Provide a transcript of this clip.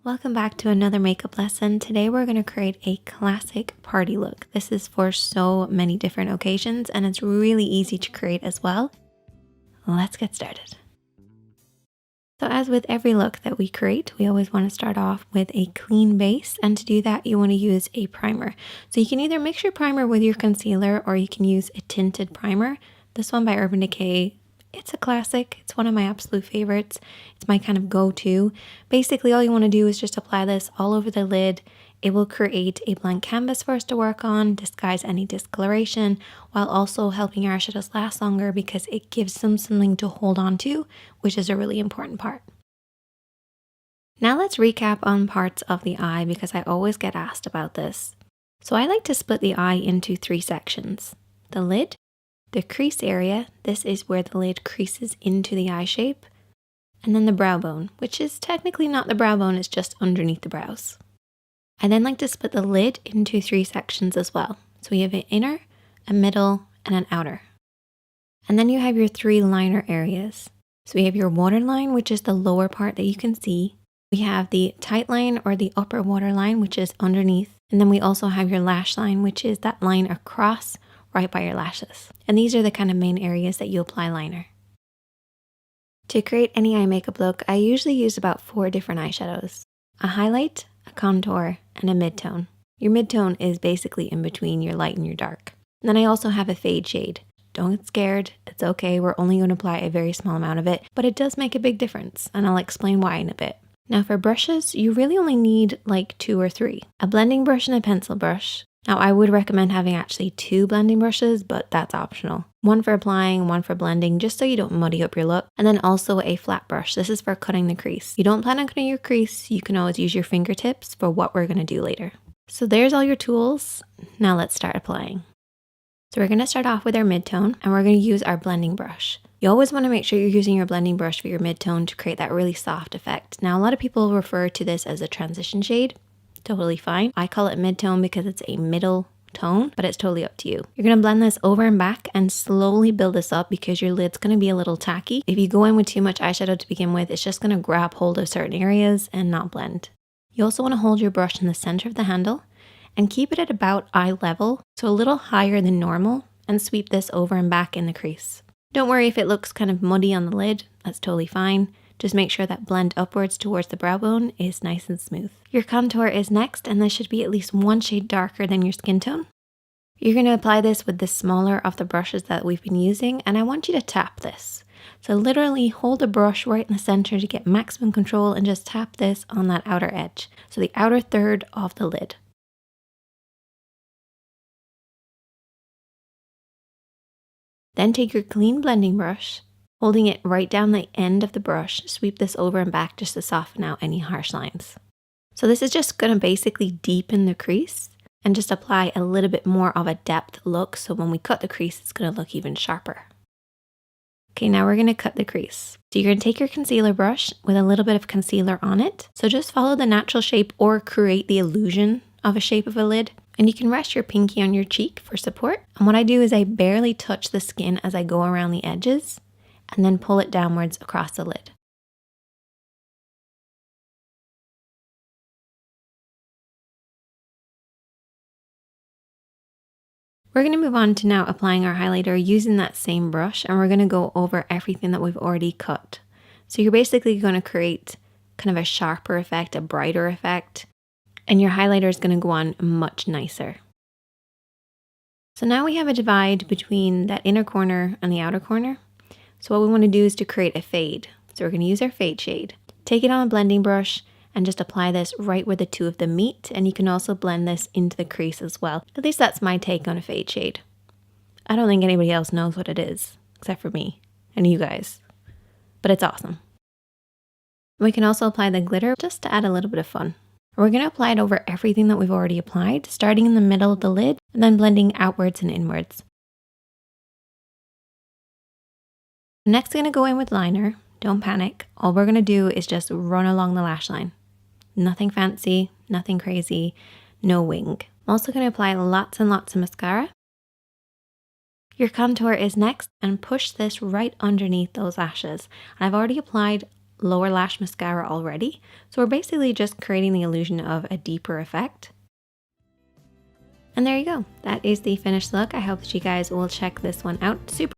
Welcome back to another makeup lesson. Today we're going to create a classic party look. This is for so many different occasions and it's really easy to create as well. Let's get started. So as with every look that we create, we always want to start off with a clean base, and to do that you want to use a primer. So you can either mix your primer with your concealer or you can use a tinted primer. This one by Urban Decay, it's a classic. It's one of my absolute favorites. It's my kind of go-to. Basically, all you want to do is just apply this all over the lid. It will create a blank canvas for us to work on, disguise any discoloration, while also helping our eyeshadows last longer because it gives them something to hold on to, which is a really important part. Now let's recap on parts of the eye because I always get asked about this. So I like to split the eye into 3 sections. The lid, the crease area, this is where the lid creases into the eye shape, and then the brow bone, which is technically not the brow bone, it's just underneath the brows. I then like to split the lid into 3 sections as well. So we have an inner, a middle, and an outer. And then you have your 3 liner areas. So we have your waterline, which is the lower part that you can see. We have the tight line or the upper waterline, which is underneath. And then we also have your lash line, which is that line across right by your lashes. And these are the kind of main areas that you apply liner. To create any eye makeup look, I usually use about 4 different eyeshadows. A highlight, a contour, and a midtone. Your midtone is basically in between your light and your dark. And then I also have a fade shade. Don't get scared, it's okay, we're only going to apply a very small amount of it, but it does make a big difference, and I'll explain why in a bit. Now for brushes, you really only need like 2 or 3. A blending brush and a pencil brush. Now I would recommend having actually 2 blending brushes, but that's optional. One for applying, one for blending, just so you don't muddy up your look. And then also a flat brush. This is for cutting the crease. You don't plan on cutting your crease, you can always use your fingertips for what we're going to do later. So there's all your tools. Now let's start applying. So we're going to start off with our midtone and we're going to use our blending brush. You always want to make sure you're using your blending brush for your midtone to create that really soft effect. Now a lot of people refer to this as a transition shade. Totally fine. I call it midtone because it's a middle tone, but it's totally up to you. You're going to blend this over and back and slowly build this up because your lid's going to be a little tacky. If you go in with too much eyeshadow to begin with, it's just going to grab hold of certain areas and not blend. You also want to hold your brush in the center of the handle and keep it at about eye level, so a little higher than normal, and sweep this over and back in the crease. Don't worry if it looks kind of muddy on the lid, that's totally fine. Just make sure that blend upwards towards the brow bone is nice and smooth. Your contour is next, and this should be at least 1 shade darker than your skin tone. You're going to apply this with the smaller of the brushes that we've been using, and I want you to tap this. So literally hold the brush right in the center to get maximum control and just tap this on that outer edge. So the outer third of the lid. Then take your clean blending brush, holding it right down the end of the brush, sweep this over and back just to soften out any harsh lines. So this is just going to basically deepen the crease and just apply a little bit more of a depth look, so when we cut the crease it's going to look even sharper. Okay, now we're going to cut the crease. So you're going to take your concealer brush with a little bit of concealer on it. So just follow the natural shape or create the illusion of a shape of a lid. And you can rest your pinky on your cheek for support. And what I do is I barely touch the skin as I go around the edges, and then pull it downwards across the lid. We're going to move on to now applying our highlighter using that same brush, and we're going to go over everything that we've already cut. So you're basically going to create kind of a sharper effect, a brighter effect, and your highlighter is going to go on much nicer. So now we have a divide between that inner corner and the outer corner. So what we want to do is to create a fade. So we're going to use our fade shade. Take it on a blending brush and just apply this right where the 2 of them meet, and you can also blend this into the crease as well. At least that's my take on a fade shade. I don't think anybody else knows what it is, except for me and you guys, but it's awesome. We can also apply the glitter just to add a little bit of fun. We're going to apply it over everything that we've already applied, starting in the middle of the lid and then blending outwards and inwards. Next, I'm going to go in with liner. Don't panic. All we're going to do is just run along the lash line. Nothing fancy, nothing crazy, no wing. I'm also going to apply lots and lots of mascara. Your contour is next, and push this right underneath those lashes. I've already applied lower lash mascara already. So we're basically just creating the illusion of a deeper effect. And there you go. That is the finished look. I hope that you guys will check this one out. Super